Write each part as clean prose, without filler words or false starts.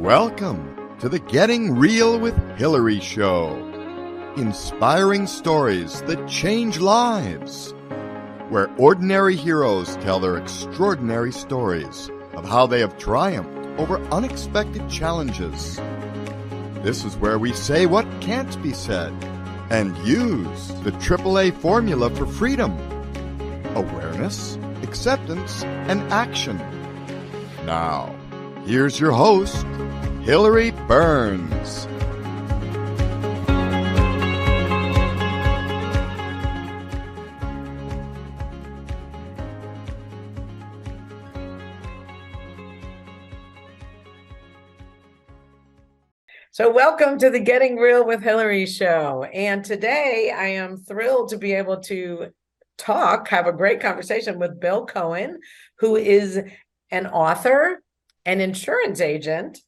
Welcome to the Getting Real with Hillary show. Inspiring stories that change lives. Where ordinary heroes tell their extraordinary stories of how they have triumphed over unexpected challenges. This is where we say what can't be said and use the AAA formula for freedom. Awareness, acceptance, and action. Now, here's your host, Hillary Burns. So welcome to the Getting Real with Hillary show. And today I am thrilled to be able to have a great conversation with Bill Cohen, who is an author, an insurance agent,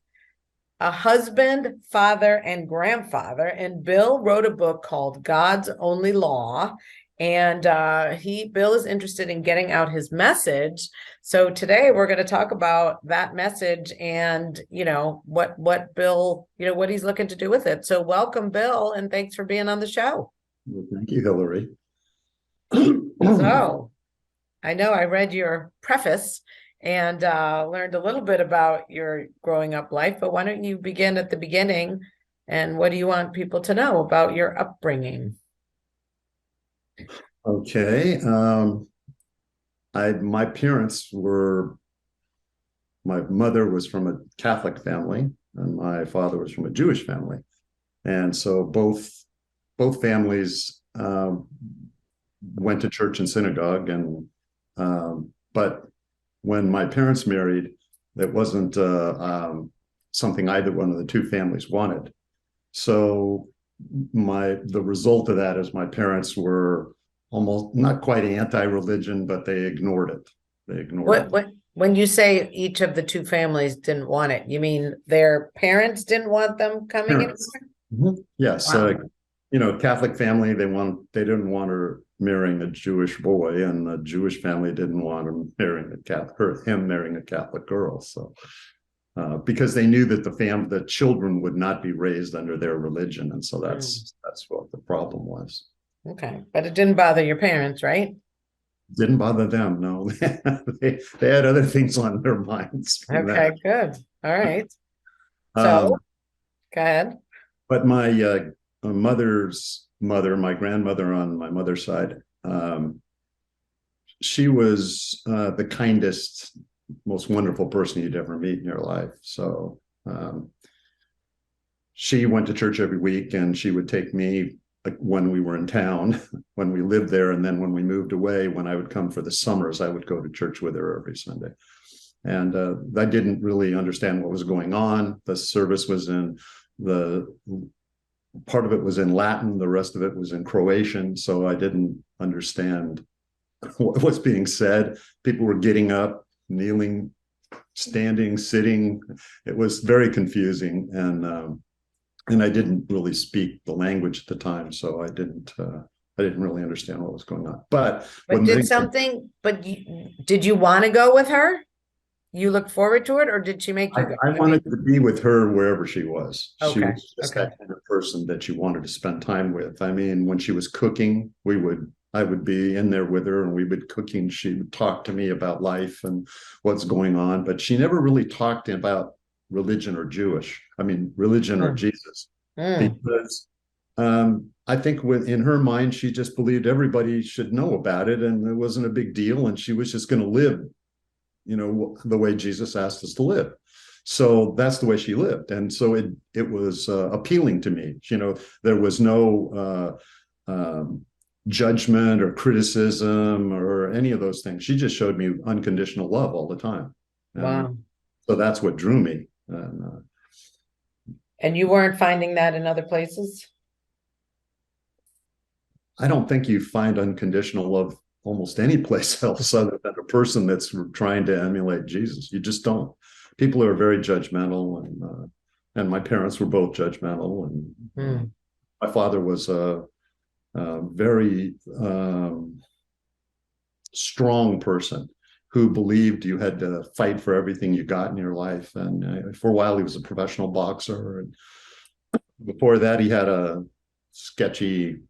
a husband, father, and grandfather. And Bill wrote a book called God's Only Law. And Bill is interested in getting out his message. So today we're going to talk about that message and, what Bill, what he's looking to do with it. So welcome, Bill, and thanks for being on the show. Well, thank you, Hillary. So I know I read your preface and learned a little bit about your growing up life, but why don't you begin at the beginning? And what do you want people to know about your upbringing? Okay. My parents were, my mother was from a Catholic family and my father was from a Jewish family. And so both families went to church and synagogue. And but when my parents married, that wasn't something either one of the two families wanted. So the result of that is my parents were almost not quite anti-religion, but they ignored it. What when you say each of the two families didn't want it, you mean their parents didn't want them coming in? Mm-hmm. Yes. Wow. Catholic family, they didn't want her marrying a Jewish boy, and the Jewish family didn't want him marrying a Catholic girl. So because they knew that the children would not be raised under their religion, and so that's what the problem was. Okay, but it didn't bother your parents, right? Didn't bother them, no. they had other things on their minds. Okay, good. All right. So, go ahead. But my mother's mother, my grandmother on my mother's side, she was the kindest, most wonderful person you'd ever meet in your life. So she went to church every week, and she would take me when we were in town, when we lived there, and then when we moved away, when I would come for the summers, I would go to church with her every Sunday. And I didn't really understand what was going on. The service was part of it was in Latin, the rest of it was in Croatian, so I didn't understand what was being said. People were getting up, kneeling, standing, sitting. It was very confusing, and I didn't really speak the language at the time, so I didn't really understand what was going on. But did you want to go with her? You looked forward to it, or did she make you go? I wanted to be with her wherever she was. Okay. She was just that kind of person that you wanted to spend time with. I mean, when she was cooking, I would be in there with her, and we would cooking. She would talk to me about life and what's going on, but she never really talked about religion or religion or Jesus, because I think in her mind, she just believed everybody should know about it, and it wasn't a big deal, and she was just going to live, the way Jesus asked us to live. So that's the way she lived, and so it was appealing to me. There was no judgment or criticism or any of those things. She just showed me unconditional love all the time. Wow! So that's what drew me. And you weren't finding that in other places? I don't think you find unconditional love almost any place else other than a person that's trying to emulate Jesus. You just don't. People are very judgmental, and my parents were both judgmental. And my father was a very strong person who believed you had to fight for everything you got in your life. And for a while, he was a professional boxer. And before that, he had a sketchy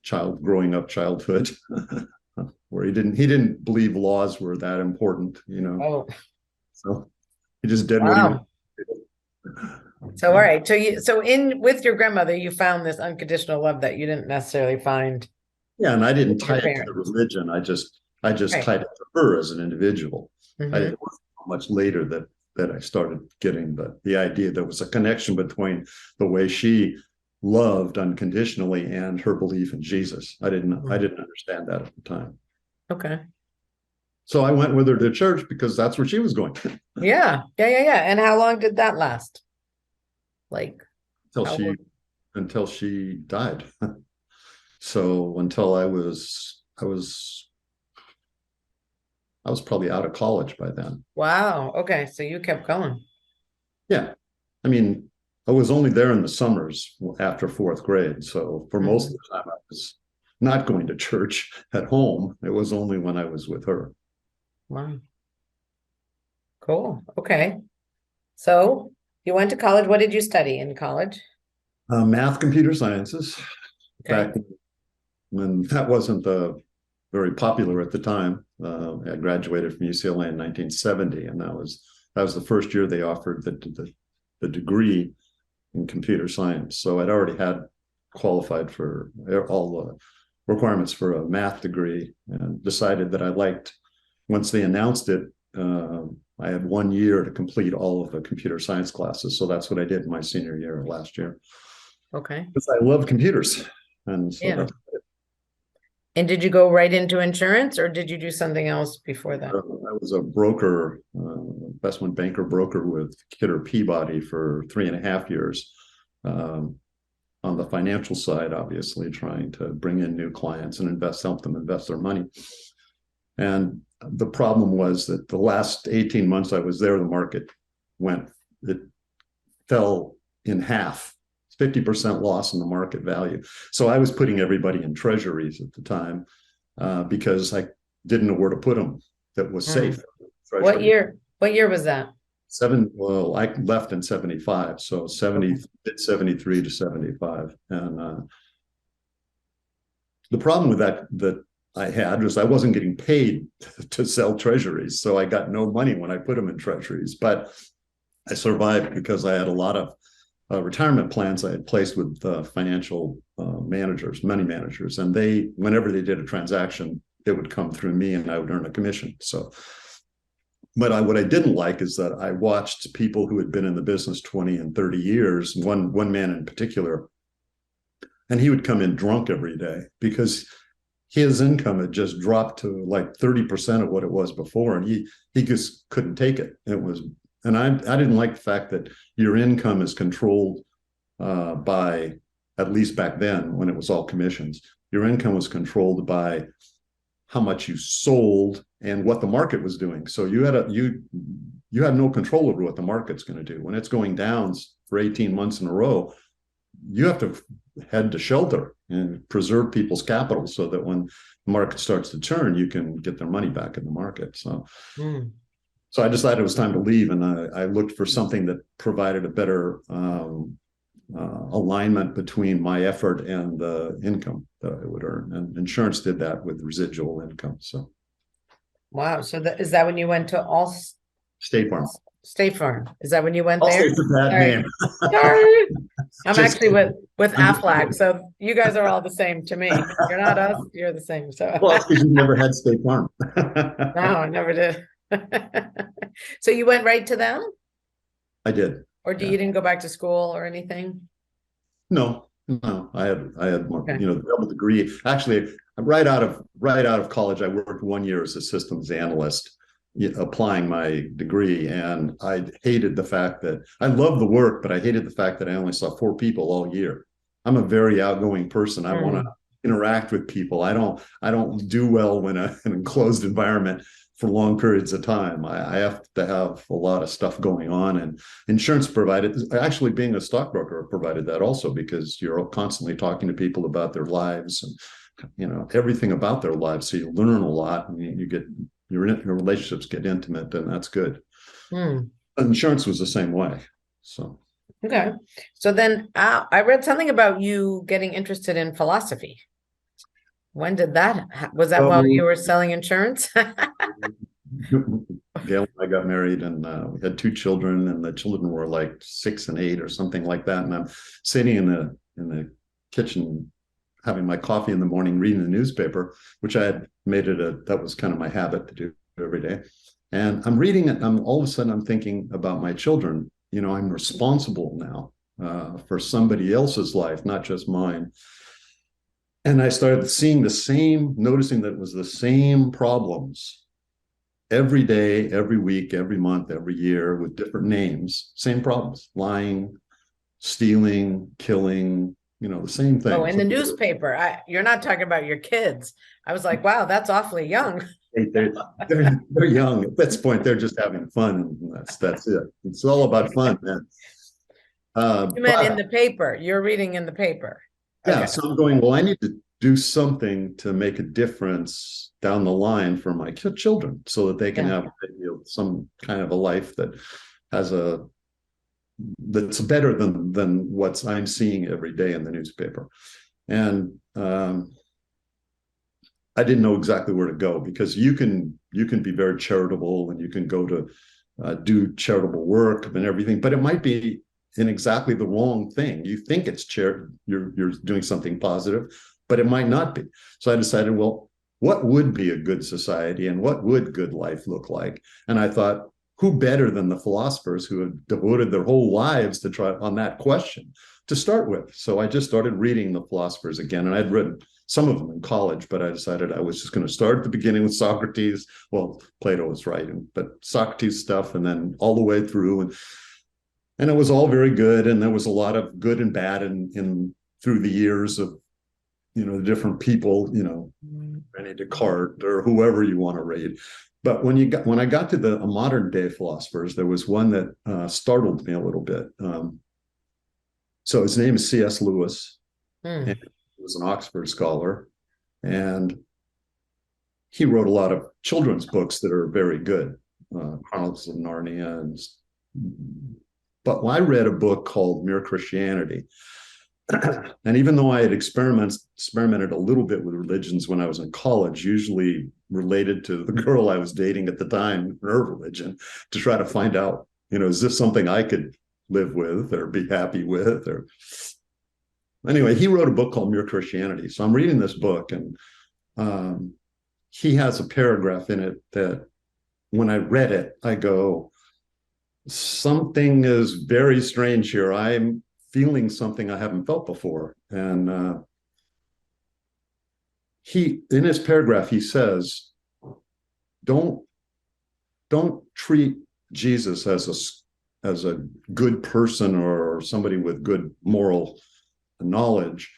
growing up childhood where he didn't believe laws were that important, Oh, So he just did what he wow. So, all right. So with your grandmother, you found this unconditional love that you didn't necessarily find. Yeah, and I didn't with your tie it to the parents. religion. I just Right. tied it to her as an individual. Mhm. It wasn't much later that I started getting the idea there was a connection between the way she loved unconditionally and her belief in Jesus. I didn't understand that at the time. Okay. So I went with her to church because that's where she was going. Yeah. And how long did that last? Like until she died. So until I was probably out of college by then. Wow. Okay. So you kept going. Yeah. I mean, I was only there in the summers after fourth grade. So for most of the time, I was not going to church at home. It was only when I was with her. Wow. Cool. Okay. So you went to college. What did you study in college? Math, computer sciences. Okay. Back when that wasn't very popular at the time. I graduated from UCLA in 1970, and that was the first year they offered the degree in computer science. So I'd already had qualified for all the requirements for a math degree, and decided that I liked. Once they announced it, I had 1 year to complete all of the computer science classes. So that's what I did in my senior year last year. Okay. Because I love computers, and so Yeah. And did you go right into insurance, or did you do something else before that? I was a broker, investment banker broker with Kidder Peabody for 3.5 years. On the financial side, obviously, trying to bring in new clients and help them invest their money. And the problem was that the last 18 months I was there, the market fell in half. 50% loss in the market value. So I was putting everybody in treasuries at the time because I didn't know where to put them that was safe. What year was that? Well, I left in 75, so 73 to 75. And the problem with that I had was I wasn't getting paid to sell treasuries. So I got no money when I put them in treasuries, but I survived because I had a lot of retirement plans I had placed with financial managers, money managers, and whenever they did a transaction, it would come through me, and I would earn a commission. So, but what I didn't like is that I watched people who had been in the business 20 and 30 years. One man in particular, and he would come in drunk every day because his income had just dropped to like 30% of what it was before, and he just couldn't take it. And I didn't like the fact that your income is controlled by, at least back then when it was all commissions, your income was controlled by how much you sold and what the market was doing. So you had no control over what the market's going to do. When it's going down for 18 months in a row, you have to head to shelter and preserve people's capital so that when the market starts to turn, you can get their money back in the market. So I decided it was time to leave, and I looked for something that provided a better alignment between my effort and the income that I would earn. And insurance did that with residual income. So, wow. So is that when you went to State Farm? State Farm. Is that when you went there? Allstate's a bad name. Sorry. I'm actually with Aflac, so you guys are all the same to me. You're not us, you're the same. So well, because you never had State Farm. No, I never did. So you went right to them? I did. Or you didn't go back to school or anything? No. I had more, double degree. Actually, right out of college, I worked 1 year as a systems analyst, applying my degree, and I hated the fact that I loved the work, but I hated the fact that I only saw 4 people all year. I'm a very outgoing person. I want to interact with people. I don't do well when in an enclosed environment for long periods of time. I have to have a lot of stuff going on, and insurance provided, actually being a stockbroker provided that also, because you're constantly talking to people about their lives and everything about their lives. So you learn a lot, and you get your relationships get intimate, and that's good. Hmm. Insurance was the same way. So Okay. So then I read something about you getting interested in philosophy. When did that, was that while you so were selling insurance? Gail and I got married, and we had two children, and the children were like 6 and 8 or something like that. And I'm sitting in the kitchen having my coffee in the morning, reading the newspaper, which I had made that was kind of my habit to do every day. And I'm reading it, and all of a sudden I'm thinking about my children. I'm responsible now for somebody else's life, not just mine. And I started noticing that it was the same problems every day, every week, every month, every year with different names, same problems: lying, stealing, killing, the same Oh, thing. in the newspaper. You're not talking about your kids. I was like, wow, that's awfully young. They're young at this point. They're just having fun, and that's it. It's all about fun, man. You meant in the paper. You're reading in the paper. Yeah, Okay. so I'm going, well, I need to do something to make a difference down the line for my children so that they can have some kind of a life that's better than what I'm seeing every day in the newspaper. And I didn't know exactly where to go, because you can be very charitable, and you can go to do charitable work and everything, but it might be in exactly the wrong thing. You think it's you're doing something positive, but it might not be. So I decided, well, what would be a good society, and what would good life look like? And I thought, who better than the philosophers who have devoted their whole lives to try on that question to start with? So I just started reading the philosophers again, and I'd read some of them in college, but I decided I was just going to start at the beginning with Socrates. Well, Plato was writing, but Socrates stuff, and then all the way through, and it was all very good, and there was a lot of good and bad in through the years of the different people, René Descartes or whoever you want to read. But when I got to the modern day philosophers, there was one that startled me a little bit. So his name is C.S. Lewis. And he was an Oxford scholar, and he wrote a lot of children's books that are very good, Chronicles of Narnia. But I read a book called Mere Christianity. And even though I had experimented a little bit with religions when I was in college, usually related to the girl I was dating at the time, her religion, to try to find out, is this something I could live with or be happy with? Or anyway, he wrote a book called Mere Christianity. So I'm reading this book, and he has a paragraph in it that when I read it, I go, something is very strange here. I'm feeling something I haven't felt before. And in his paragraph, he says, don't treat Jesus as a good person or somebody with good moral knowledge.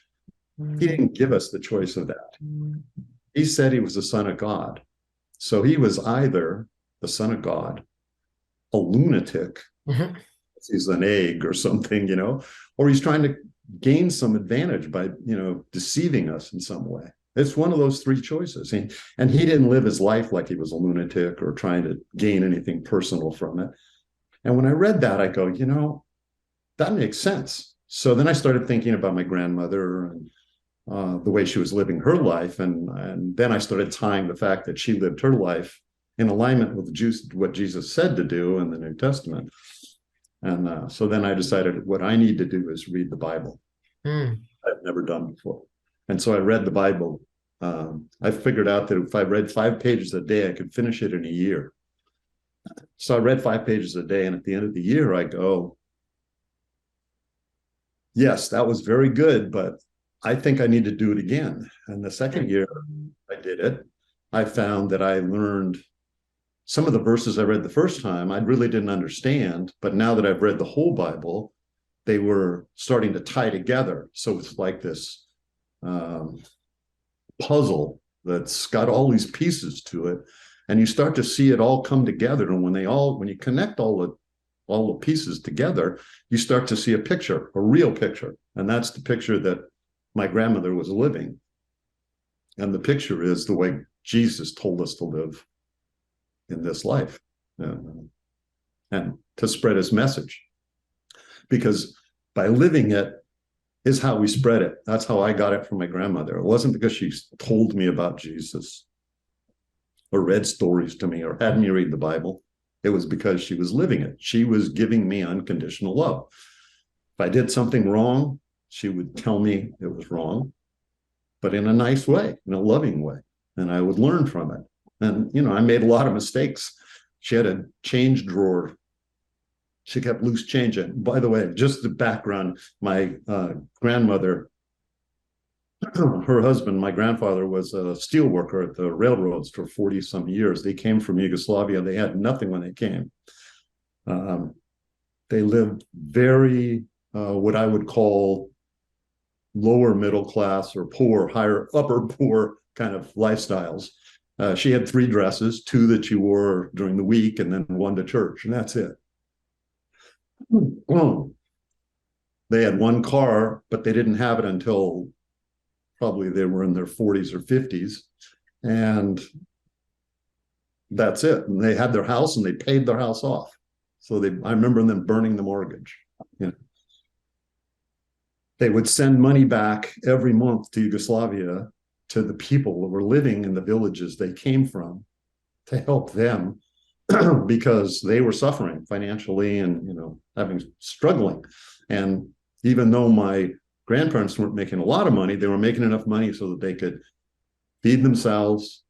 He didn't give us the choice of that. He said he was the Son of God. So he was either the Son of God, a lunatic, he's an egg or something, or he's trying to gain some advantage by, deceiving us in some way. It's one of those three choices. And he didn't live his life like he was a lunatic or trying to gain anything personal from it. And when I read that, I go, that makes sense. So then I started thinking about my grandmother and the way she was living her life. And then I started tying the fact that she lived her life in alignment with what Jesus said to do in the New Testament. And so then I decided what I need to do is read the Bible. I've never done before. And so I read the Bible. I figured out that if I read 5 pages a day, I could finish it in a year. So I read 5 pages a day. And at the end of the year, I go, yes, that was very good, but I think I need to do it again. And the second year I did it, I found that I learned some of the verses I read the first time, I really didn't understand. But now that I've read the whole Bible, they were starting to tie together. So it's like this puzzle that's got all these pieces to it. And you start to see it all come together. And when you connect all the pieces together, you start to see a picture, a real picture. And that's the picture that my grandmother was living. And the picture is the way Jesus told us to live. in this life, and to spread his message. Because by living it is how we spread it. That's how I got it from my grandmother. It wasn't because she told me about Jesus or read stories to me or had me read the Bible. It was because she was living it. She was giving me unconditional love. If I did something wrong, she would tell me it was wrong, but in a nice way, in a loving way. And I would learn from it. And, I made a lot of mistakes. She had a change drawer. She kept loose change in. By the way, just the background, my grandmother, her husband, my grandfather, was a steel worker at the railroads for 40 some years. They came from Yugoslavia. They had nothing when they came. They lived very, what I would call lower middle class or poor, upper poor kind of lifestyles. She had 3 dresses, 2 that she wore during the week and then 1 to church, and that's it. They had 1 car, but they didn't have it until probably they were in their 40s or 50s. And that's it. And they had their house and they paid their house off. So I remember them burning the mortgage. They would send money back every month to Yugoslavia to the people that were living in the villages they came from to help them because they were suffering financially and, struggling. And even though my grandparents weren't making a lot of money, they were making enough money so that they could feed themselves,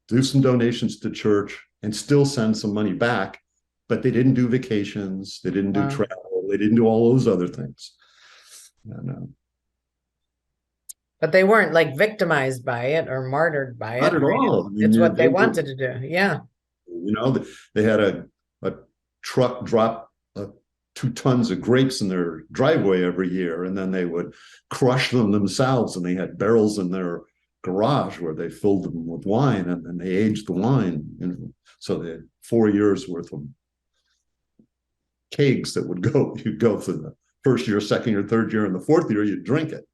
do some donations to church, and still send some money back. But they didn't do vacations. They didn't do travel. They didn't do all those other things. But they weren't like victimized by it or martyred by it. Not at all. It's what they wanted to do. Yeah. They had a truck drop 2 tons of grapes in their driveway every year, and then they would crush them themselves, and they had barrels in their garage where they filled them with wine, and then they aged the wine. So they had 4 years worth of kegs that you'd go for the first year, second year, third year, and the 4th year you'd drink it.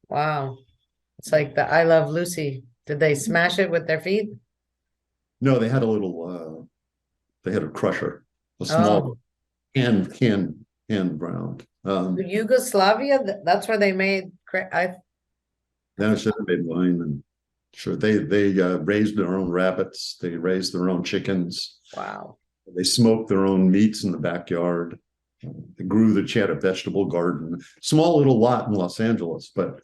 Wow. It's like the I Love Lucy. Did they smash it with their feet? No, they had they had a crusher, a small hand ground. Yugoslavia, that's where they made. Then should have made wine, and sure they raised their own rabbits. They raised their own chickens. Wow. They smoked their own meats in the backyard. She had a vegetable garden, small little lot in Los Angeles, but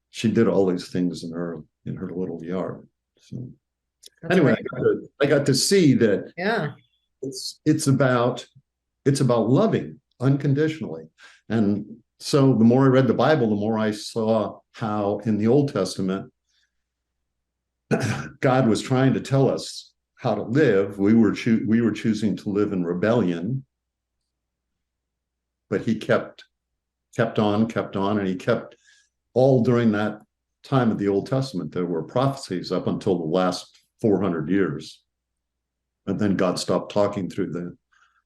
she did all these things in her little yard. So anyway, I got to see that. Yeah, it's about loving unconditionally. And so the more I read the Bible, the more I saw how in the Old Testament God was trying to tell us how to live. We were choosing to live in rebellion, but he kept on, and he kept all during that time of the Old Testament. There were prophecies up until the last 400 years. And then God stopped talking through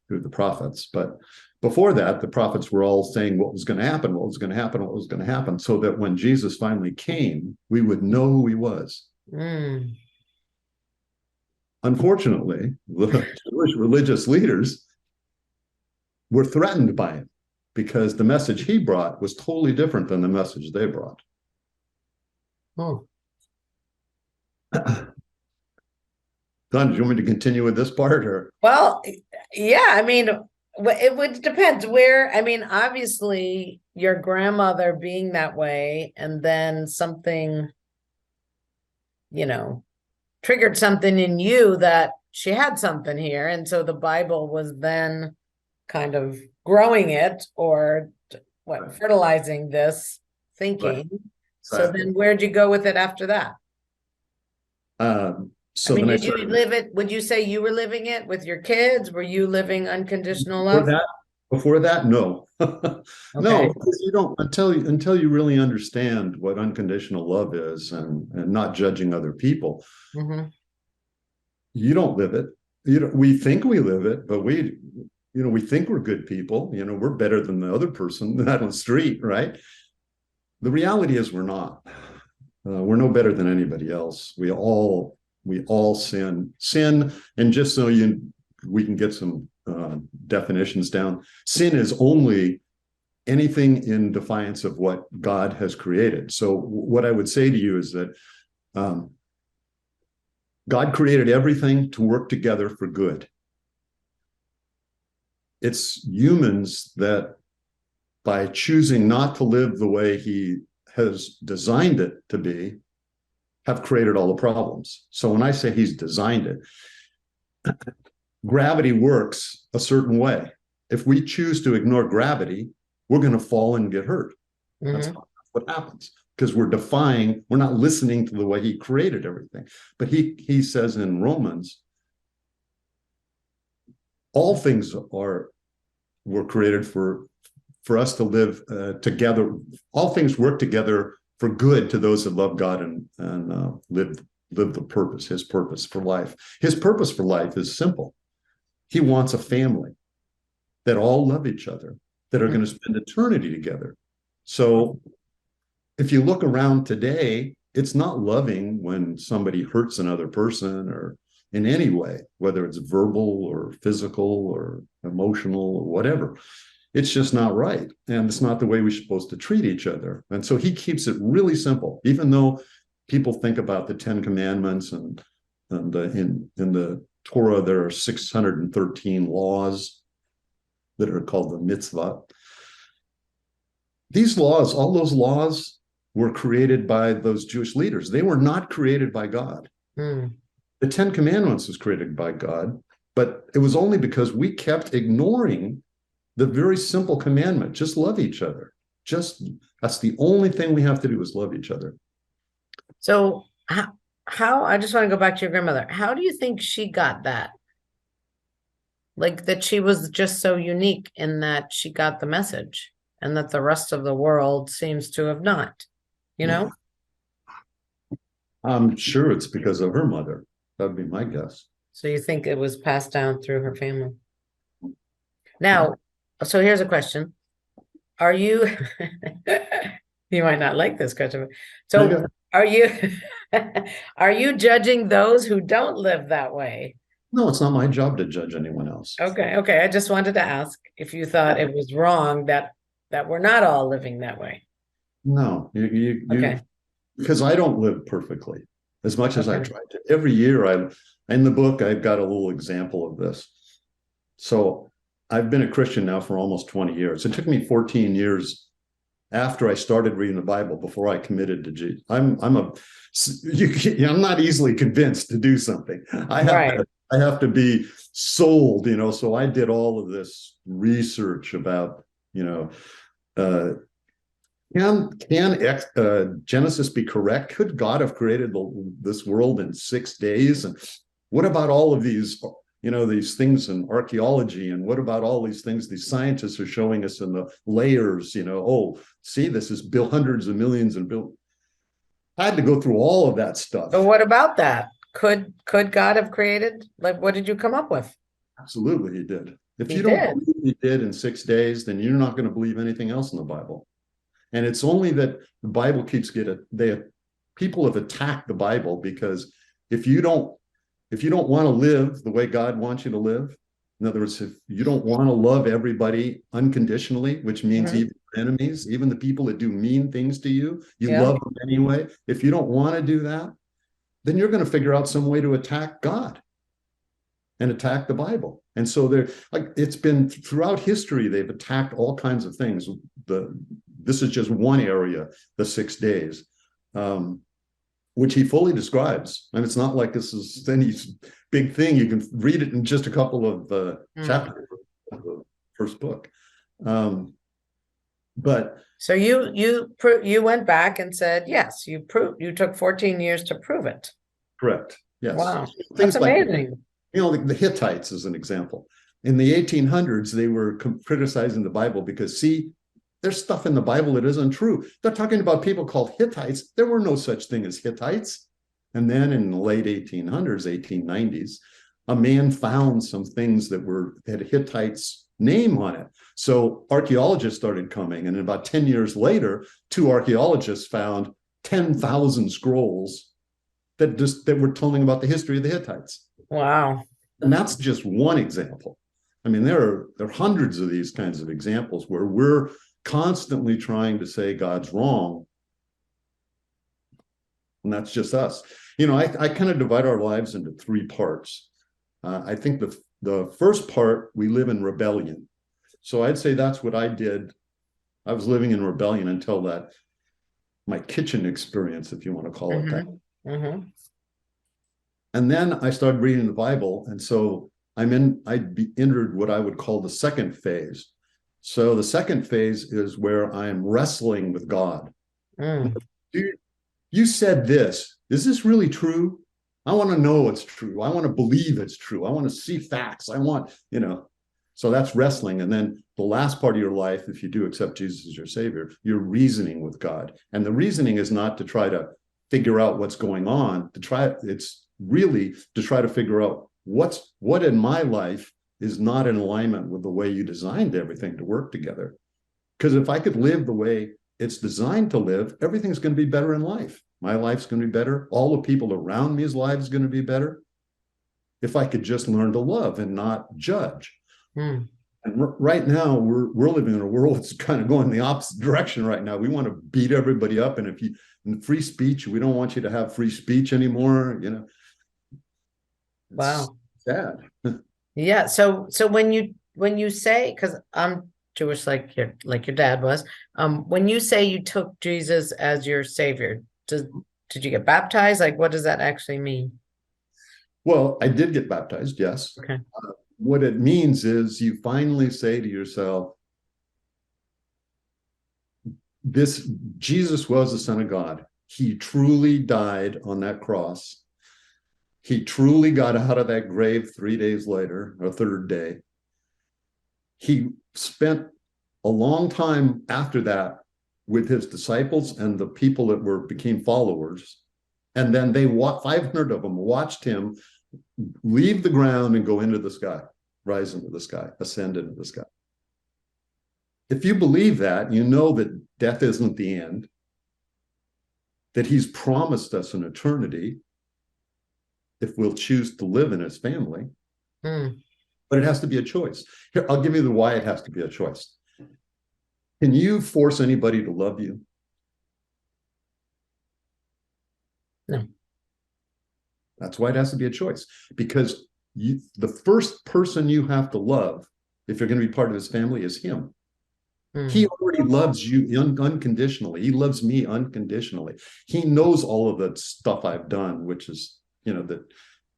the prophets. But before that, the prophets were all saying what was going to happen, what was going to happen, what was going to happen, so that when Jesus finally came, we would know who he was. Unfortunately, the Jewish religious leaders were threatened by him because the message he brought was totally different than the message they brought. Don, do you want me to continue with this part, or? Well, yeah, I mean, it would depend where. I mean, obviously, your grandmother being that way, and then something, triggered something in you that she had something here, and so the Bible was then kind of growing it or fertilizing this thinking. Right. So then where'd you go with it after that? Did you live it? Would you say you were living it with your kids? Were you living unconditional love? Before that, no. Okay. No, because you don't until you really understand what unconditional love is and not judging other people. You don't live it. We think we live it, but we think we're good people. We're better than the other person out on the street, right? The reality is we're not. We're no better than anybody else. We all We all sin. Sin, and just so we can get some definitions down, sin is only anything in defiance of what God has created. So what I would say to you is that God created everything to work together for good. It's humans that, by choosing not to live the way he has designed it to be, have created all the problems. So when I say he's designed it, gravity works a certain way. If we choose to ignore gravity, we're going to fall and get hurt. That's what happens, because we're not listening to the way he created everything. But he says in Romans, all things were created for us to live together. All things work together for good to those that love God and live the purpose, his purpose for life. His purpose for life is simple. He wants a family that all love each other, that are going to spend eternity together. So if you look around today, it's not loving when somebody hurts another person or in any way, whether it's verbal or physical or emotional or whatever. It's just not right. And it's not the way we're supposed to treat each other. And so he keeps it really simple, even though people think about the 10 Commandments and in the Torah, there are 613 laws that are called the mitzvah. These laws, all those laws, were created by those Jewish leaders. They were not created by God. The 10 Commandments was created by God, but it was only because we kept ignoring the very simple commandment: just love each other. That's the only thing we have to do, is love each other. So how I just want to go back to your grandmother. How do you think she got that? Like, that she was just so unique in that she got the message, and that the rest of the world seems to have not, you know? I'm sure it's because of her mother. That'd be my guess. So you think it was passed down through her family? Now, so here's a question. Are you, you might not like this question. So are you judging those who don't live that way? No, it's not my job to judge anyone else. Okay. I just wanted to ask if you thought it was wrong that we're not all living that way. No, okay. Because I don't live perfectly, as much as I try to. Every year, in the book, I've got a little example of this. So I've been a Christian now for almost 20 years. It took me 14 years after I started reading the Bible before I committed to Jesus. I'm not easily convinced to do something. I have to be sold, so I did all of this research about, can Genesis be correct? Could God have created this world in 6 days? And what about all of these, these things in archaeology? And what about all these things these scientists are showing us in the layers? See, this is hundreds of millions and I had to go through all of that stuff. But what about that? Could God have created? Like, what did you come up with? Absolutely, he did. If you don't believe he did in 6 days, then you're not going to believe anything else in the Bible. And it's only that the Bible keeps people have attacked the Bible, because if you don't want to live the way God wants you to live, in other words, if you don't want to love everybody unconditionally, which means even enemies, even the people that do mean things to you, love them anyway. If you don't want to do that, then you're going to figure out some way to attack God and attack the Bible. And so it's been throughout history, they've attacked all kinds of things. This is just one area, the 6 days, which he fully describes. And it's not like this is any big thing. You can read it in just a couple of chapters of the first book. But so you went back and said, yes, you took 14 years to prove it. Correct. Yes. Wow. That's amazing. Like the Hittites is an example. In the 1800s, they were criticizing the Bible because, there's stuff in the Bible that isn't true. They're talking about people called Hittites. There were no such thing as Hittites. And then in the late 1800s, 1890s, a man found some things that had Hittites' name on it. So archaeologists started coming. And about 10 years later, 2 archaeologists found 10,000 scrolls that we're telling about the history of the Hittites. Wow. And that's just one example. I mean, there are hundreds of these kinds of examples where we're constantly trying to say God's wrong. And that's just us. I kind of divide our lives into three parts. I think the first part, we live in rebellion. So I'd say that's what I did. I was living in rebellion until my kitchen experience, if you want to call it that. Mm-hmm. And then I started reading the Bible. And so I'd be entered what I would call the second phase. So the second phase is where I'm wrestling with God. You said this. Is this really true? I want to know it's true. I want to believe it's true. I want to see facts. I want, so that's wrestling. And then the last part of your life, if you do accept Jesus as your savior, you're reasoning with God. And the reasoning is not to try to figure out what's going on, it's really to try to figure out what in my life is not in alignment with the way you designed everything to work together. Because if I could live the way it's designed to live, everything's going to be better in life. My life's going to be better. All the people around me's lives going to be better. If I could just learn to love and not judge. And right now we're living in a world that's kind of going the opposite direction right now. We want to beat everybody up. And in free speech, we don't want you to have free speech anymore. Wow. Sad. Yeah. So when you say, because I'm Jewish like your dad was, when you say you took Jesus as your savior, did you get baptized? Like, what does that actually mean? Well, I did get baptized, yes. Okay. What it means is you finally say to yourself, Jesus was the Son of God. He truly died on that cross. He truly got out of that grave 3 days later, or third day. He spent a long time after that with his disciples and the people that became followers. And then 500 of them watched him leave the ground and go into the sky, rise into the sky, ascend into the sky. If you believe that, you know that death isn't the end, that he's promised us an eternity if we'll choose to live in his family. But it has to be a choice. Here, I'll give you the why it has to be a choice. Can you force anybody to love you? No. That's why it has to be a choice. Because the first person you have to love, if you're going to be part of his family, is him. He already loves you unconditionally. He loves me unconditionally. He knows all of the stuff I've done, which is, that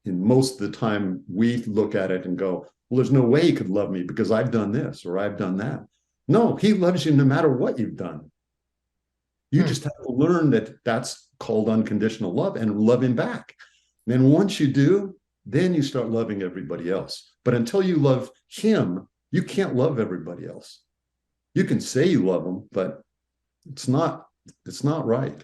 in most of the time we look at it and go, well, there's no way he could love me because I've done this or I've done that. No, he loves you no matter what you've done. You just have to learn that that's called unconditional love and love him back. And then once you do, then you start loving everybody else. But until you love him, you can't love everybody else. You can say you love them, but it's not right.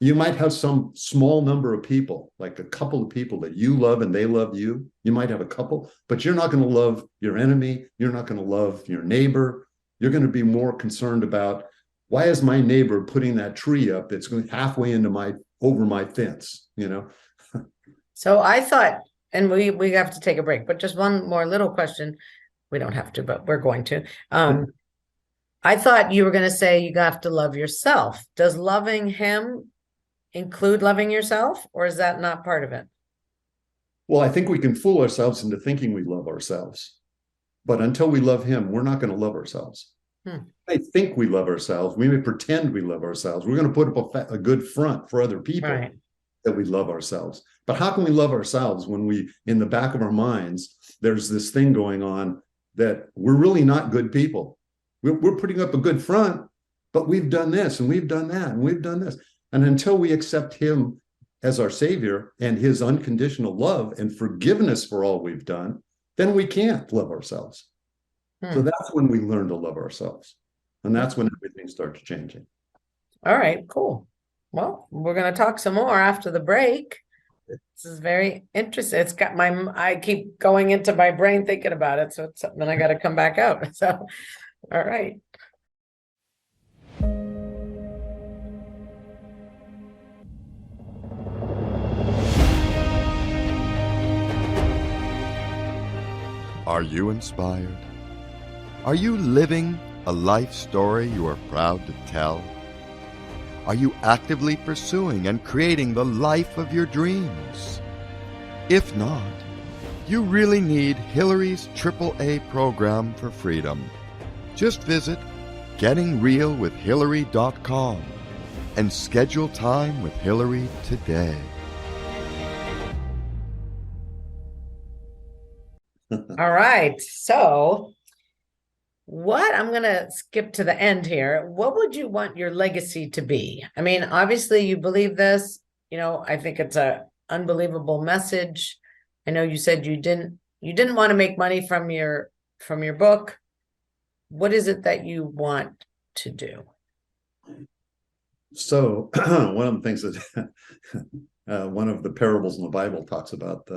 You might have some small number of people, like a couple of people that you love and they love you. You might have a couple, but you're not going to love your enemy. You're not going to love your neighbor. You're going to be more concerned about, why is my neighbor putting that tree up that's going halfway over my fence, So I thought, and we have to take a break, but just one more little question. We don't have to, but we're going to. I thought you were going to say you have to love yourself. Does loving him include loving yourself, or is that not part of it? Well, I think we can fool ourselves into thinking we love ourselves. But until we love him, we're not going to love ourselves. I think we love ourselves. We may pretend we love ourselves. We're going to put up a good front for other people that we love ourselves. But how can we love ourselves when in the back of our minds, there's this thing going on that we're really not good people? We're putting up a good front, but we've done this and we've done that and we've done this. And until we accept him as our savior and his unconditional love and forgiveness for all we've done, then we can't love ourselves. So that's when we learn to love ourselves. And that's when everything starts changing. All right, cool. Well, we're going to talk some more after the break. This is very interesting. It's got I keep going into my brain thinking about it. So it's something I got to come back out. So, all right. Are you inspired? Are you living a life story you are proud to tell? Are you actively pursuing and creating the life of your dreams? If not, you really need Hillary's AAA program for freedom. Just visit gettingrealwithhillary.com and schedule time with Hillary today. All right. So I'm going to skip to the end here. What would you want your legacy to be? I mean, obviously you believe this, I think it's a unbelievable message. I know you said you didn't want to make money from your book. What is it that you want to do? So one of the things that one of the parables in the Bible talks about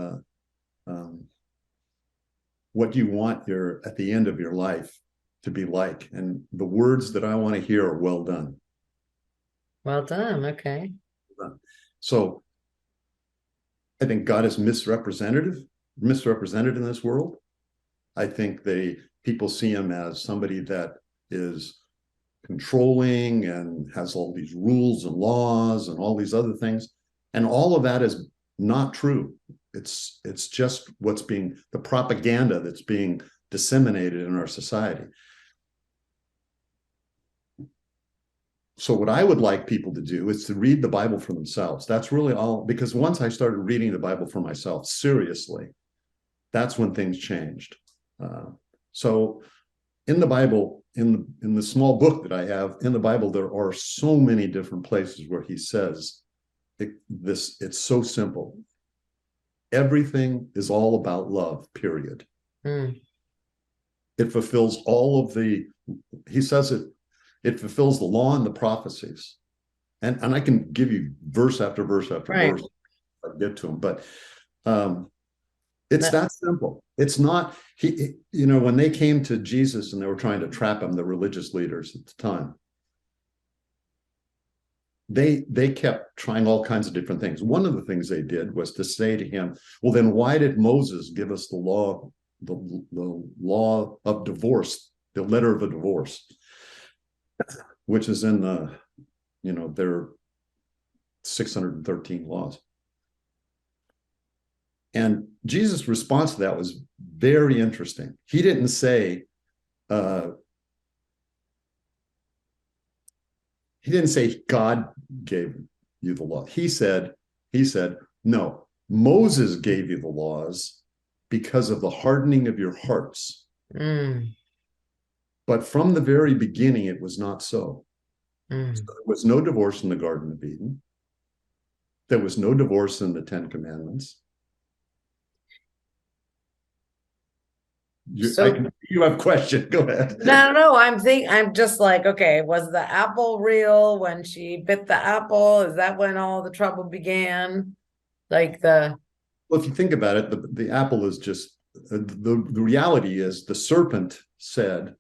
what you want at the end of your life to be like. And the words that I want to hear are well done. Well done. Okay. So I think God is misrepresented in this world. I think people see him as somebody that is controlling and has all these rules and laws and all these other things. And all of that is not true. It's just the propaganda that's being disseminated in our society. So what I would like people to do is to read the Bible for themselves. That's really all, because once I started reading the Bible for myself seriously, that's when things changed. So in the Bible, in the small book that I have, in the Bible, there are so many different places where he says it's so simple. Everything is all about love, period. It fulfills he says it fulfills the law and the prophecies. And I can give you verse after verse after verse. I'll get to them, but it's that simple. It's not, when they came to Jesus and they were trying to trap him, the religious leaders at the time, they kept trying all kinds of different things. One of the things they did was to say to him, well, then why did Moses give us the law of divorce, the letter of a divorce, which is in their 613 laws. And Jesus' response to that was very interesting. He didn't say, God gave you the law. He said, no, Moses gave you the laws because of the hardening of your hearts. But from the very beginning, it was not so. So there was no divorce in the Garden of Eden. There was no divorce in the Ten Commandments. You have a question. Go ahead. No. I'm just like, okay, was the apple real when she bit the apple? Is that when all the trouble began? Well, if you think about it, the apple is just the reality is the serpent said,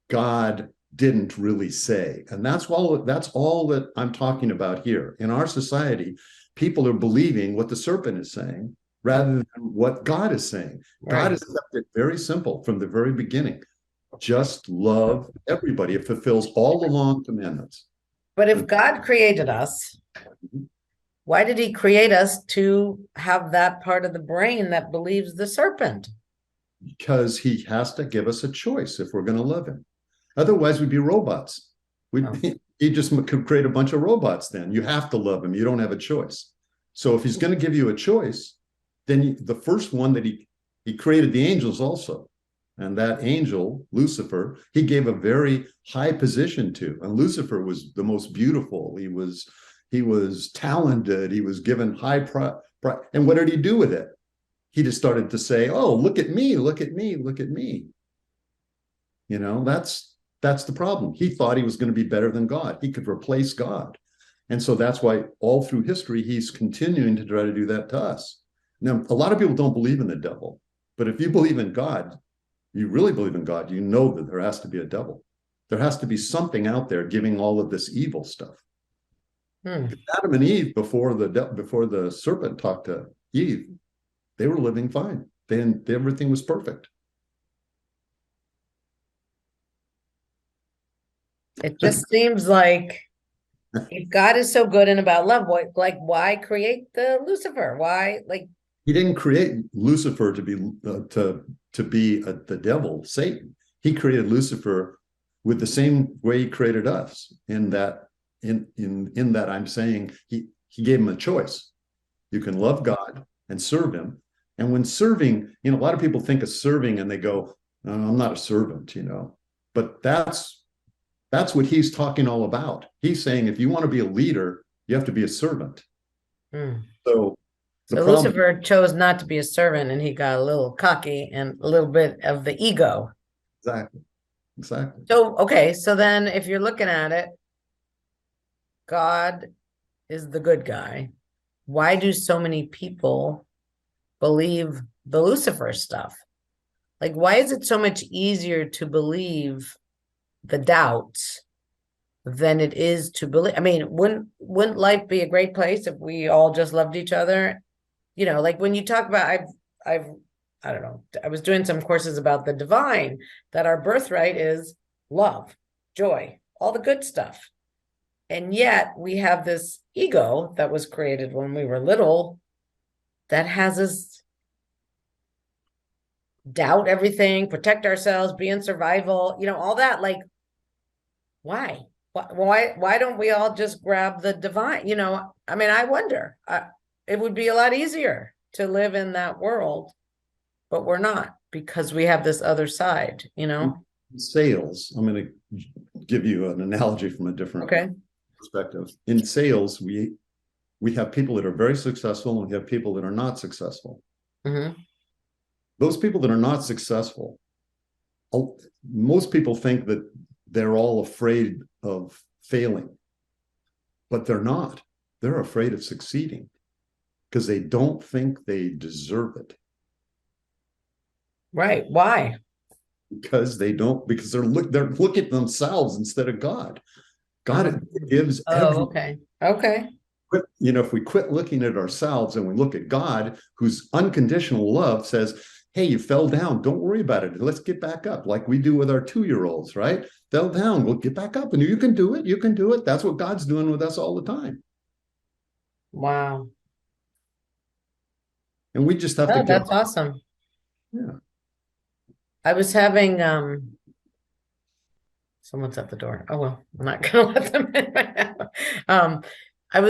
God didn't really say. And that's all that I'm talking about here. In our society, people are believing what the serpent is saying rather than what God is saying. Right. God has kept it very simple from the very beginning. Just love everybody. It fulfills all the law and commandments. But if God created us, why did he create us to have that part of the brain that believes the serpent? Because he has to give us a choice if we're going to love him. Otherwise, we'd be robots. He just could create a bunch of robots then. You have to love him. You don't have a choice. So if he's going to give you a choice, then the first one that he created the angels also. And that angel, Lucifer, he gave a very high position to. And Lucifer was the most beautiful. He was talented. He was given high pride. And what did he do with it? He just started to say, oh, look at me, look at me, look at me. That's the problem. He thought he was going to be better than God. He could replace God. And so that's why all through history, he's continuing to try to do that to us. Now, a lot of people don't believe in the devil, but if you believe in God, you really believe in God, you know that there has to be a devil. There has to be something out there giving all of this evil stuff. Adam and Eve, before the serpent talked to Eve, they were living fine. Everything was perfect. It just seems like if God is so good and about love, why create the Lucifer? Why, like, He didn't create Lucifer to be the devil, Satan. He created Lucifer with the same way he created us. In that, in that, I'm saying he gave him a choice. You can love God and serve him. And when serving, a lot of people think of serving and they go, "Oh, I'm not a servant," But that's what he's talking all about. He's saying if you want to be a leader, you have to be a servant. hmm. So the So problem, Lucifer chose not to be a servant, and he got a little cocky and a little bit of the ego. exactly, exactly. So, okay, so then if you're looking at it, God is the good guy. Why do so many people believe the Lucifer stuff? Like, why is it so much easier to believe the doubts than it is to believe? I mean, wouldn't life be a great place if we all just loved each other? Like when you talk about, I've I don't know, I was doing some courses about the divine, that our birthright is love, joy, all the good stuff. And yet we have this ego that was created when we were little that has us doubt everything, protect ourselves, be in survival, all that. Like, why? Why don't we all just grab the divine? I mean, I wonder. It would be a lot easier to live in that world, but we're not, because we have this other side. In sales, I'm going to give you an analogy from a different Okay. perspective. In sales, we have people that are very successful and we have people that are not successful. Mm-hmm. Those people that are not successful, most people think that they're all afraid of failing, but they're not. They're afraid of succeeding because they don't think they deserve it. Right. Why? Because they're looking at themselves instead of God. God gives Okay. Okay. if we quit looking at ourselves and we look at God, whose unconditional love says, "Hey, you fell down. Don't worry about it. Let's get back up," like we do with our 2-year-olds, right? Fell down. We'll get back up and you can do it. You can do it. That's what God's doing with us all the time. Wow. And we just have to Oh, that's awesome. Yeah. I was having someone's at the door. Oh well, I'm not gonna let them in right now. I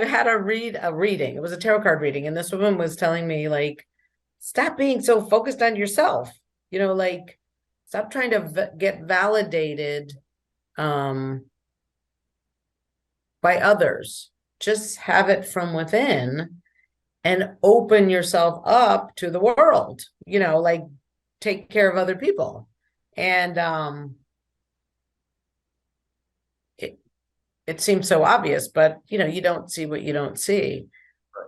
had a reading. It was a tarot card reading, and this woman was telling me, like, stop being so focused on yourself. Like, stop trying to get validated by others. Just have it from within and open yourself up to the world. Like, take care of other people. And it seems so obvious, but you don't see what you don't see.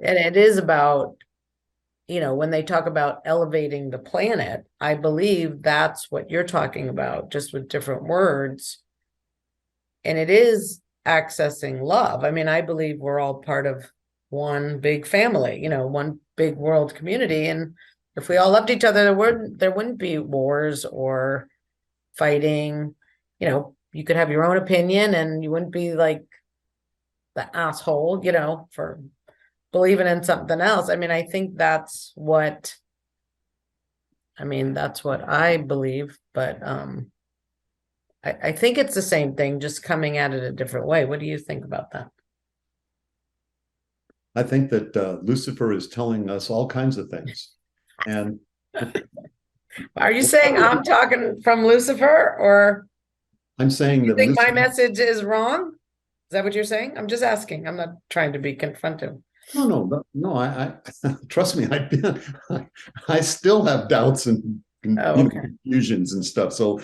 And it is about, when they talk about elevating the planet, I believe that's what you're talking about, just with different words. And it is accessing love. I mean, I believe we're all part of one big family, one big world community. And if we all loved each other, there wouldn't be wars or fighting. You could have your own opinion and you wouldn't be like the asshole, for believing in something else. I mean, I think that's what I believe, but I think it's the same thing, just coming at it a different way. What do you think about that? I think that Lucifer is telling us all kinds of things. And are you saying I'm talking from Lucifer, or I'm saying you that think my message is wrong? Is that what you're saying? I'm just asking. I'm not trying to be confrontive. No. I trust me. I still have doubts and confusions and stuff. So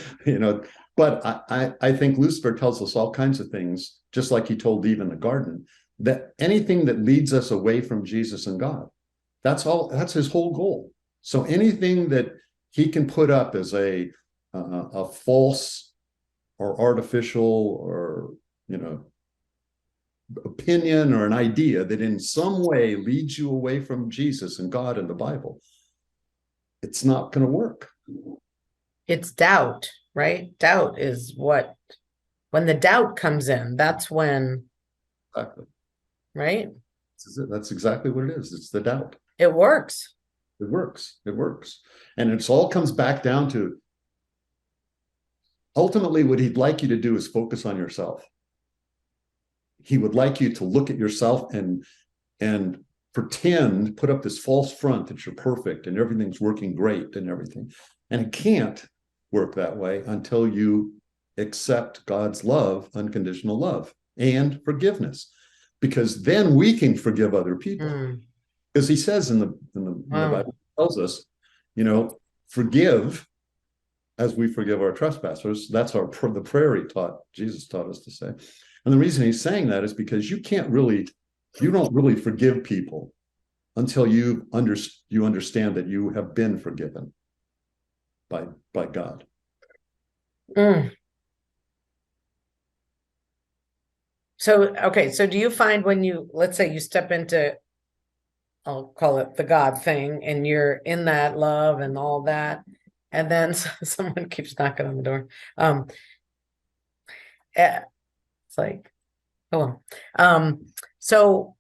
but I think Lucifer tells us all kinds of things, just like he told Eve in the garden, that anything that leads us away from Jesus and God, that's his whole goal. So anything that he can put up as a false or artificial or opinion or an idea that in some way leads you away from Jesus and God and the Bible, it's not going to work. It's doubt, right? Doubt is what When the doubt comes in, that's when, Exactly. right? That's exactly what it is. It's the doubt. It works. It works. It works. And it's all comes back down to ultimately what he'd like you to do is focus on yourself. He would like you to look at yourself and pretend, put up this false front that you're perfect and everything's working great and everything. And it can't work that way until you accept God's love, unconditional love, and forgiveness, because then we can forgive other people. Mm. Because he says in the Bible, tells us, forgive as we forgive our trespassers. That's the prayer Jesus taught us to say. And the reason he's saying that is because you don't really forgive people until you understand that you have been forgiven by God. Mm. So, okay. So do you find when let's say you step into, I'll call it the God thing, and you're in that love and all that, and then someone keeps knocking on the door. It's like, oh, so,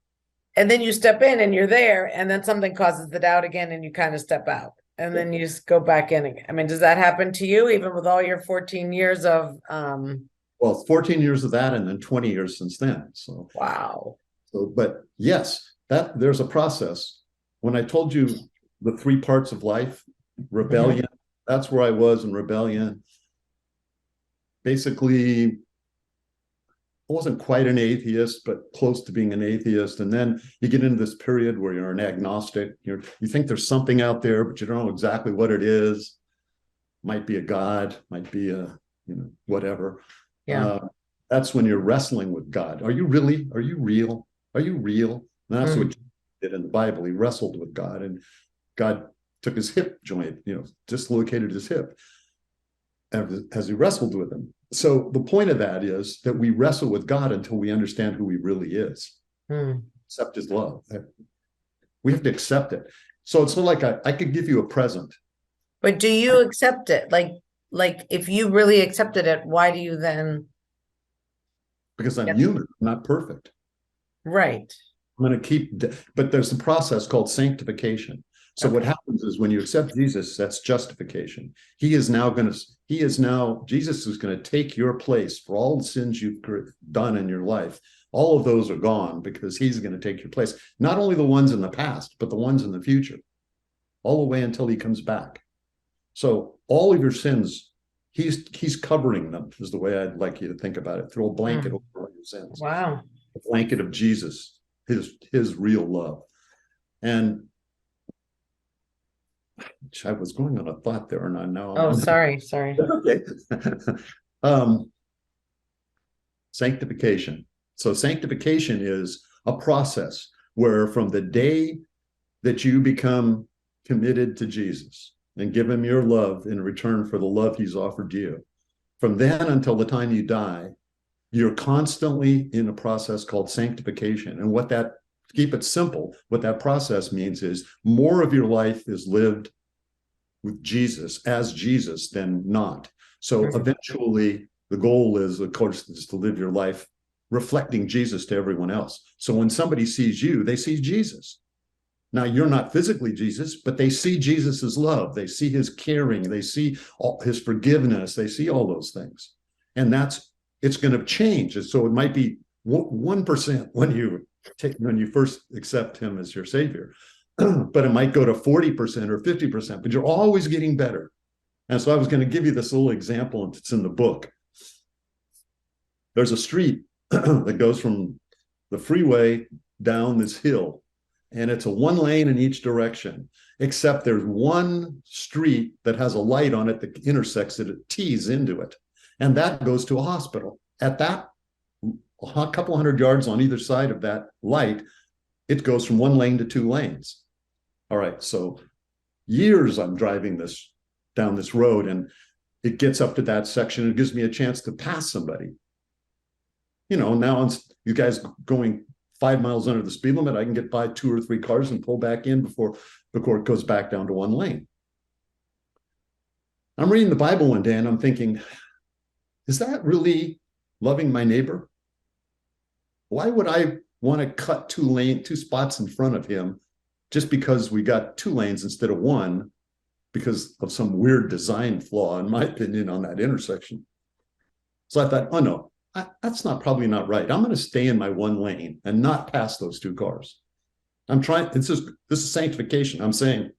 and then you step in and you're there, and then something causes the doubt again, and you kind of step out, and then you just go back in again. I mean, does that happen to you, even with all your 14 years of, Well, it's 14 years of that, and then 20 years since then. So, wow. But yes, there's a process. When I told you the 3 parts of life, rebellion, that's where I was in rebellion. Basically, I wasn't quite an atheist, but close to being an atheist. And then you get into this period where you're an agnostic. You think there's something out there, but you don't know exactly what it is. Might be a God, might be a, whatever. Yeah. That's when you're wrestling with God. Are you real? Are you real? And that's what he did in the Bible. He wrestled with God, and God took his hip joint, dislocated his hip as he wrestled with him. So the point of that is that we wrestle with God until we understand who he really is. Accept his love. We have to accept it. So it's not like I could give you a present. But do you accept it? Like if you really accepted it, why do you then? Because I'm human, I'm not perfect. Right. I'm going to but there's a process called sanctification. So what happens is when you accept Jesus, that's justification. Jesus is going to take your place for all the sins you've done in your life. All of those are gone because he's going to take your place. Not only the ones in the past, but the ones in the future, all the way until he comes back. So all of your sins, he's covering them, is the way I'd like you to think about it. Throw a blanket over all your sins. Wow. A blanket of Jesus, his real love. And I was going on a thought there, and now. Oh, sorry. Okay. Sanctification. So sanctification is a process where from the day that you become committed to Jesus and give him your love in return for the love he's offered you, from then until the time you die, you're constantly in a process called sanctification. And keep it simple, what that process means is more of your life is lived with Jesus, as Jesus, than not. So eventually the goal is, of course, is to live your life reflecting Jesus to everyone else. So when somebody sees you, they see Jesus. Now, you're not physically Jesus, but they see Jesus's love. They see his caring. They see his forgiveness. They see all those things. And it's going to change. And so it might be 1% when you first accept him as your savior, but it might go to 40% or 50%, but you're always getting better. And so I was going to give you this little example, and it's in the book. There's a street that goes from the freeway down this hill, and it's a 1 lane in each direction, except there's one street that has a light on it that intersects it, it tees into it, and that goes to a hospital. At that, a couple hundred yards on either side of that light, it goes from 1 lane to 2 lanes. All right, so years I'm driving down this road, and it gets up to that section. It gives me a chance to pass somebody. Now you guys going 5 miles under the speed limit, I can get by 2 or 3 cars and pull back in before it goes back down to 1 lane. I'm reading the Bible one day and I'm thinking, is that really loving my neighbor, why would I want to cut two spots in front of him just because we got 2 lanes instead of 1 because of some weird design flaw, in my opinion, on that intersection? So I thought, oh no, that's probably not right. I'm going to stay in my 1 lane and not pass those 2 cars. I'm trying. This is sanctification. I'm saying,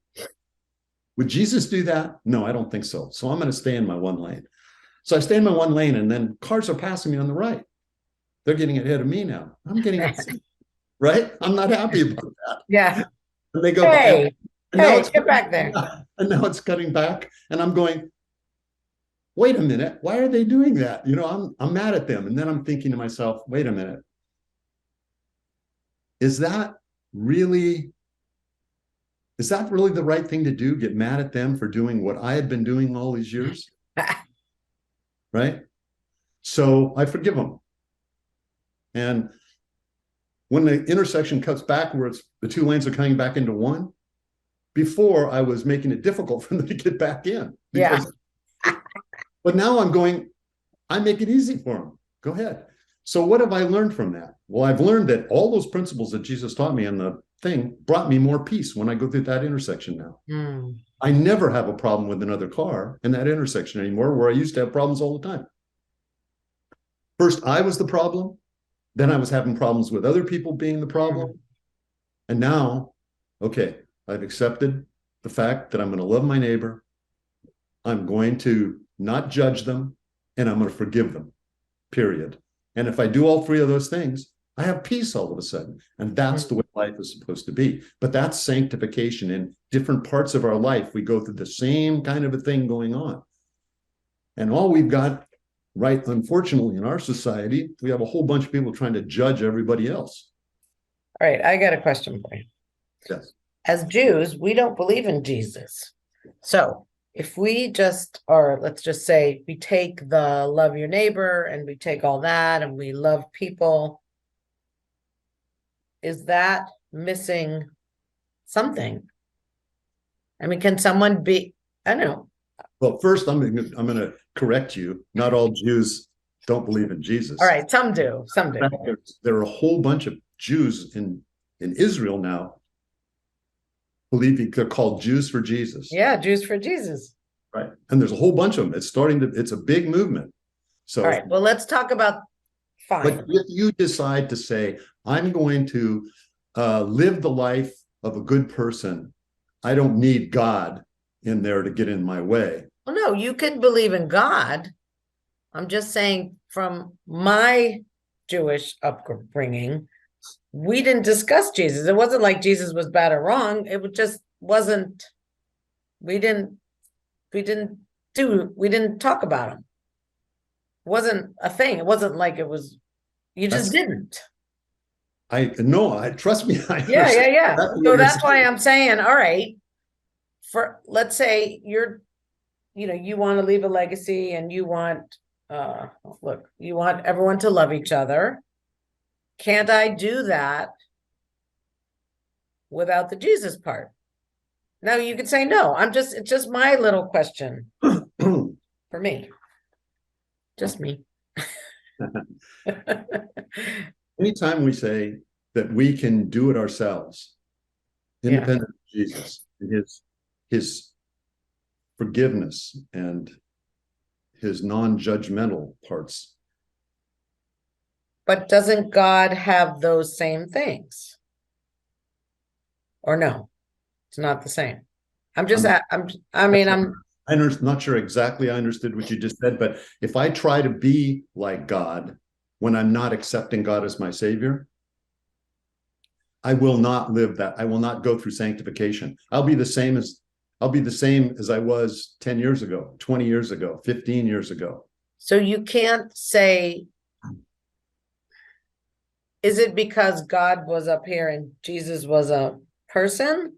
would Jesus do that? No, I don't think so. So I'm going to stay in my 1 lane. So I stay in my 1 lane, and then cars are passing me on the right. They're getting ahead of me now. I'm getting right. I'm not happy about that. Yeah. And they go, hey, get back there. And now it's cutting back, and I'm going, wait a minute, why are they doing that? I'm mad at them. And then I'm thinking to myself, wait a minute, is that really the right thing to do? Get mad at them for doing what I had been doing all these years? Right? So I forgive them. And when the intersection cuts backwards, the 2 lanes are coming back into 1. Before, I was making it difficult for them to get back in. But now I'm going, I make it easy for them. Go ahead. So what have I learned from that? Well, I've learned that all those principles that Jesus taught me in the thing brought me more peace when I go through that intersection now. I never have a problem with another car in that intersection anymore, where I used to have problems all the time. First, I was the problem. Then I was having problems with other people being the problem. And now, okay, I've accepted the fact that I'm going to love my neighbor. I'm going to not judge them, and I'm going to forgive them, period. And if I do all 3 of those things, I have peace all of a sudden. And that's the way life is supposed to be. But that's sanctification. In different parts of our life, we go through the same kind of a thing going on. And all we've got, right, unfortunately, in our society, we have a whole bunch of people trying to judge everybody else. All right, I got a question for you. Yes. As Jews, we don't believe in Jesus. So if we let's just say we take the love your neighbor and we take all that and we love people, is that missing something? I mean, can someone be, I don't know. Well, first, I'm going to correct you. Not all Jews don't believe in Jesus. All right, some do. Some do. There are a whole bunch of Jews in Israel now believing. They're called Jews for Jesus. Yeah, Jews for Jesus. Right. And there's a whole bunch of them. It's a big movement. So, all right, well, let's talk about fine. But if you decide to say, I'm going to live the life of a good person, I don't need God in there to get in my way. Well, no, you can believe in God. I'm just saying, from my Jewish upbringing, we didn't discuss Jesus. It wasn't like Jesus was bad or wrong. It just wasn't. We didn't talk about him. It wasn't a thing. It wasn't like it was. You just didn't. Trust me. Yeah. So that's why I'm saying, all right. Let's say you want to leave a legacy and you want, you want everyone to love each other. Can't I do that without the Jesus part? No, you could say no. It's just my little question for me. Just me. Anytime we say that we can do it ourselves, independent of Jesus and his forgiveness and his non-judgmental parts. But doesn't God have those same things? Or no, it's not the same. I'm not sure exactly I understood what you just said, but if I try to be like God when I'm not accepting God as my Savior, I will not live that. I will not go through sanctification. I'll be the same as I was 10 years ago, 20 years ago, 15 years ago. So you can't say, is it because God was up here and Jesus was a person?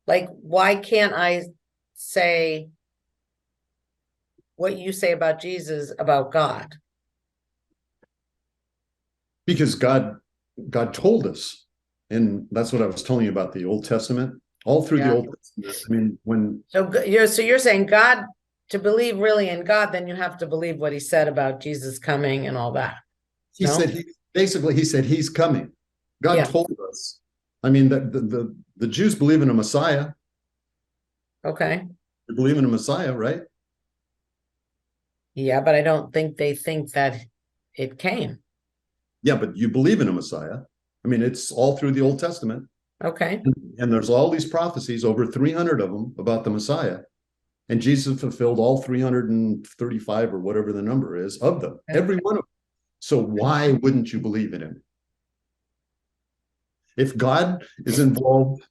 Like, why can't I say what you say about Jesus about God? Because God told us, and that's what I was telling you about the Old Testament. All through the Old Testament. I mean, so you're saying God to believe really in God, then you have to believe what he said about Jesus coming and all that. He No? said, he said he's coming. God Yeah. told us. I mean, the Jews believe in a Messiah. Okay. They believe in a Messiah, right? Yeah, but I don't think they think that it came. Yeah, but you believe in a Messiah. I mean, it's all through the Old Testament. Okay. And there's all these prophecies, over 300 of them, about the Messiah. And Jesus fulfilled all 335 or whatever the number is of them, every one of them. So why wouldn't you believe in him? If God is involved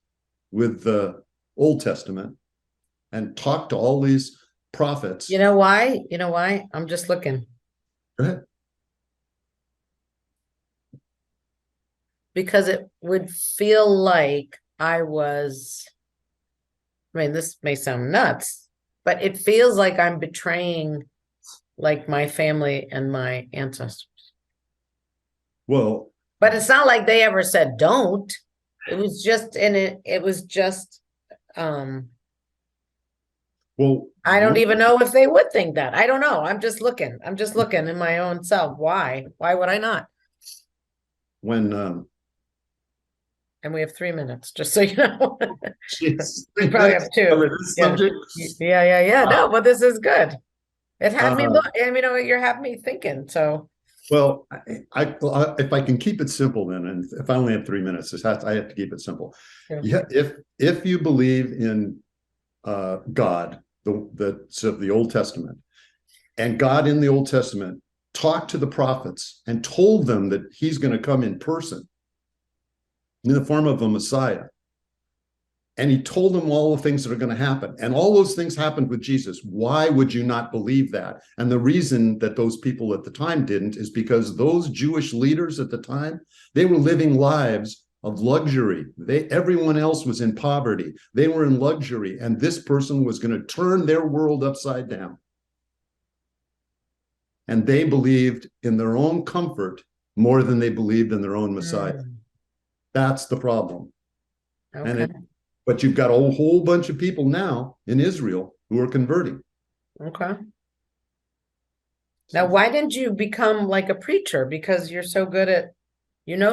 with the Old Testament and talked to all these prophets. You know why? You know why? I'm just looking. Go ahead. Because it would feel like I mean, this may sound nuts, but it feels like I'm betraying like my family and my ancestors. Well, but it's not like they ever said don't. It was just well, I don't even know if they would think that. I don't know. I'm just looking in my own self. Why would I not? When and we have 3 minutes, just so you know. Geez, we probably have 2. Yeah. No, but this is good. It had me look, and you're having me thinking. So, well, if I can keep it simple, then, and if I only have 3 minutes, I have to keep it simple. Yeah, if you believe in God, the Old Testament, and God in the Old Testament talked to the prophets and told them that he's going to come in person in the form of a Messiah. And he told them all the things that are going to happen. And all those things happened with Jesus. Why would you not believe that? And the reason that those people at the time didn't is because those Jewish leaders at the time, they were living lives of luxury. Everyone else was in poverty. They were in luxury. And this person was going to turn their world upside down. And they believed in their own comfort more than they believed in their own Messiah. That's the problem. Okay. But you've got a whole bunch of people now in Israel who are converting. Okay. Now, why didn't you become like a preacher? Because you're so good at,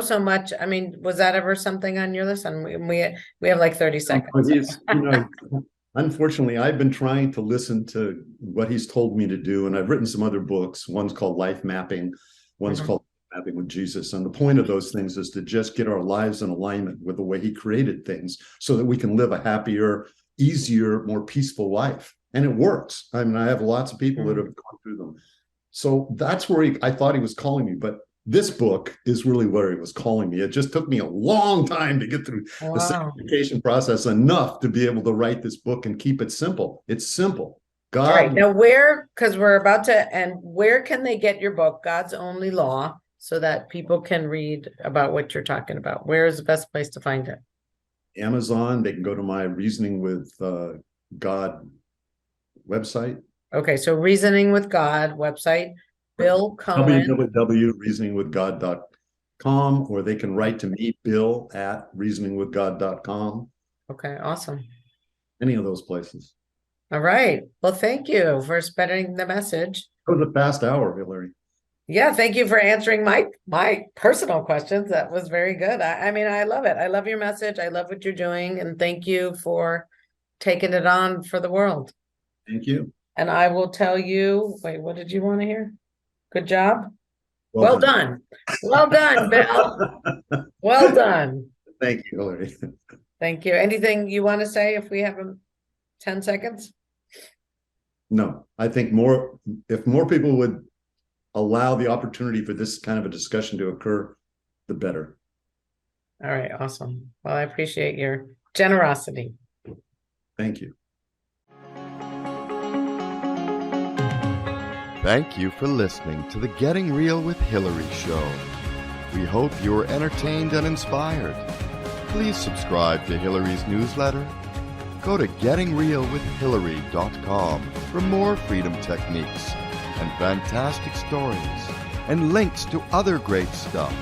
so much. I mean, was that ever something on your list? And we have like 30 seconds. Unfortunately, I've been trying to listen to what he's told me to do. And I've written some other books. One's called Life Mapping. One's called Mapping with Jesus. And the point of those things is to just get our lives in alignment with the way he created things so that we can live a happier, easier, more peaceful life. And it works. I mean, I have lots of people that have gone through them. So that's where I thought he was calling me. But this book is really where he was calling me. It just took me a long time to get through the sanctification process enough to be able to write this book and keep it simple. It's simple. God. All right. Now, because we're about to end, where can they get your book, God's Only Law, so that people can read about what you're talking about? Where is the best place to find it? Amazon. They can go to my Reasoning with God website. Okay, so Reasoning with God website, Bill Cohen. www.reasoningwithgod.com, or they can write to me, bill@reasoningwithgod.com. Okay, awesome. Any of those places. All right. Well, thank you for spreading the message. It was a fast hour, Hillary. Yeah, thank you for answering my personal questions. That was very good. I mean, I love it. I love your message. I love what you're doing. And thank you for taking it on for the world. Thank you. And I will tell you, wait, what did you want to hear? Good job. Well done. Well done, Bill. Well done. Thank you, Hillary. Thank you. Anything you want to say if we have 10 seconds? No, I think if more people would allow the opportunity for this kind of a discussion to occur, the better. All right, awesome. Well, I appreciate your generosity. Thank you. Thank you for listening to the Getting Real with Hillary show. We hope you were entertained and inspired. Please subscribe to Hillary's newsletter. Go to gettingrealwithhillary.com for more freedom techniques and fantastic stories and links to other great stuff.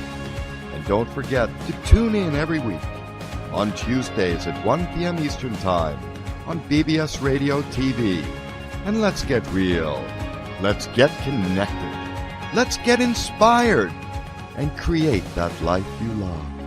And don't forget to tune in every week on Tuesdays at 1 p.m. Eastern Time on BBS Radio TV and let's get real. Let's get connected. Let's get inspired and create that life you love.